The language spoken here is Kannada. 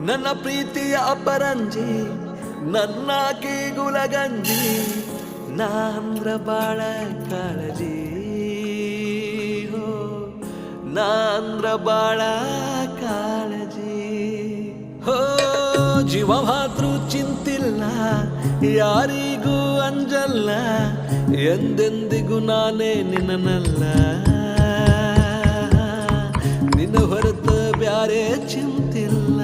ನನ್ನ ಪ್ರೀತಿಯ ಅಪರಂಜಿ ನನ್ನ ಕೀಗುಲಗಂಜಿ ನಾಂದ್ರ ಬಾಳ ಕಾಳಜಿ ಹೋ ನಾಂದ್ರ ಬಾಳ ಕಾಳಜಿ ಹೋ ಜೀವ ಮಾತ್ರ ಚಿಂತಿಲ್ಲ ಯಾರಿಗೂ ಅಂಜಲ್ಲ ಎಂದೆಂದಿಗೂ ನಾನೇ ನಿನ್ನನಲ್ಲ ನಿನ್ನ ಹೊರತ ಬ್ಯಾರೆ ಚಿಂತಿಲ್ಲ